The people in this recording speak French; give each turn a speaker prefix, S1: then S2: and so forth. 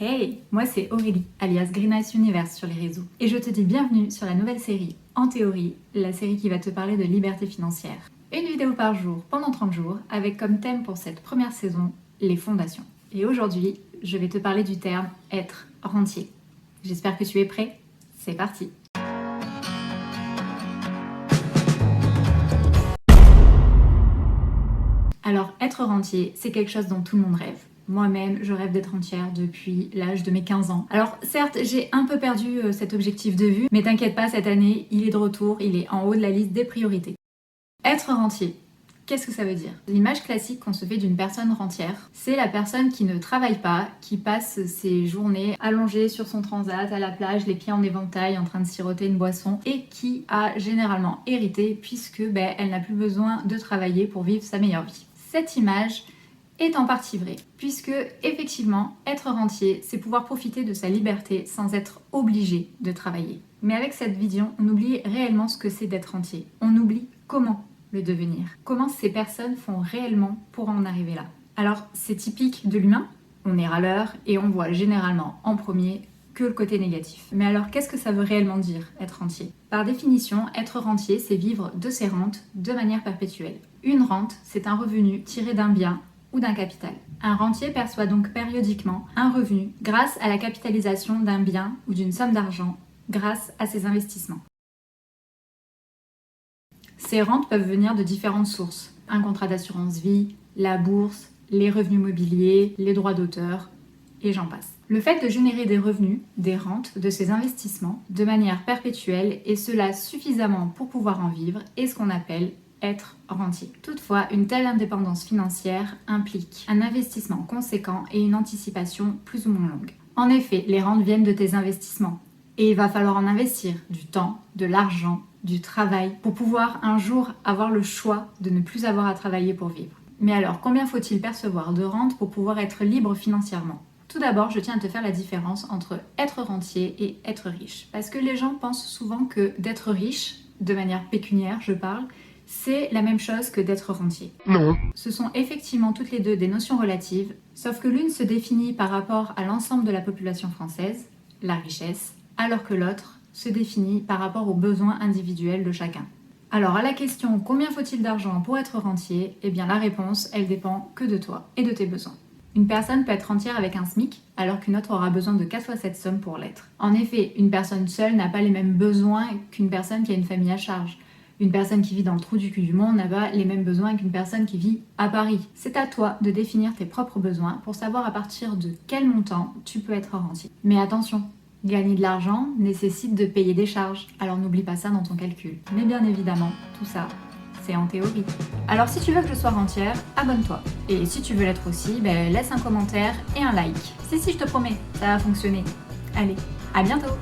S1: Hey, moi c'est Aurélie, alias Green Ice Universe sur les réseaux. Et je te dis bienvenue sur la nouvelle série En Théorie, la série qui va te parler de liberté financière. Une vidéo par jour pendant 30 jours, avec comme thème pour cette première saison, les fondations. Et aujourd'hui, je vais te parler du terme être rentier. J'espère que tu es prêt, c'est parti. Alors, être rentier, c'est quelque chose dont tout le monde rêve. Moi-même, je rêve d'être rentière depuis l'âge de mes 15 ans. Alors certes, j'ai un peu perdu cet objectif de vue, mais t'inquiète pas, cette année, il est de retour, il est en haut de la liste des priorités. Être rentier, qu'est-ce que ça veut dire? L'image classique qu'on se fait d'une personne rentière, c'est la personne qui ne travaille pas, qui passe ses journées allongée sur son transat, à la plage, les pieds en éventail, en train de siroter une boisson, et qui a généralement hérité puisque elle n'a plus besoin de travailler pour vivre sa meilleure vie. Cette image est en partie vraie, puisque effectivement, être rentier, c'est pouvoir profiter de sa liberté sans être obligé de travailler. Mais avec cette vision, on oublie réellement ce que c'est d'être rentier. On oublie comment le devenir. Comment ces personnes font réellement pour en arriver là. Alors, c'est typique de l'humain, on est râleur et on voit généralement en premier que le côté négatif. Mais alors, qu'est-ce que ça veut réellement dire, être rentier? Par définition, être rentier, c'est vivre de ses rentes de manière perpétuelle. Une rente, c'est un revenu tiré d'un bien ou d'un capital. Un rentier perçoit donc périodiquement un revenu grâce à la capitalisation d'un bien ou d'une somme d'argent grâce à ses investissements. Ces rentes peuvent venir de différentes sources. Un contrat d'assurance vie, la bourse, les revenus mobiliers, les droits d'auteur, et j'en passe. Le fait de générer des revenus, des rentes de ces investissements de manière perpétuelle, et cela suffisamment pour pouvoir en vivre, est ce qu'on appelle être rentier. Toutefois, une telle indépendance financière implique un investissement conséquent et une anticipation plus ou moins longue. En effet, les rentes viennent de tes investissements et il va falloir en investir du temps, de l'argent, du travail pour pouvoir un jour avoir le choix de ne plus avoir à travailler pour vivre. Mais alors, combien faut-il percevoir de rente pour pouvoir être libre financièrement? Tout d'abord, je tiens à te faire la différence entre être rentier et être riche. Parce que les gens pensent souvent que d'être riche, de manière pécuniaire je parle, c'est la même chose que d'être rentier.
S2: Non.
S1: Ce sont effectivement toutes les deux des notions relatives, sauf que l'une se définit par rapport à l'ensemble de la population française, la richesse, alors que l'autre se définit par rapport aux besoins individuels de chacun. Alors à la question « Combien faut-il d'argent pour être rentier ?», eh bien la réponse, elle dépend que de toi et de tes besoins. Une personne peut être rentière avec un SMIC, alors qu'une autre aura besoin de 4 fois cette somme pour l'être. En effet, une personne seule n'a pas les mêmes besoins qu'une personne qui a une famille à charge. Une personne qui vit dans le trou du cul du monde n'a pas les mêmes besoins qu'une personne qui vit à Paris. C'est à toi de définir tes propres besoins pour savoir à partir de quel montant tu peux être rentier. Mais attention, gagner de l'argent nécessite de payer des charges, alors n'oublie pas ça dans ton calcul. Mais bien évidemment, tout ça, c'est en théorie. Alors si tu veux que je sois rentière, abonne-toi. Et si tu veux l'être aussi, laisse un commentaire et un like. Si, je te promets, ça va fonctionner. Allez, à bientôt!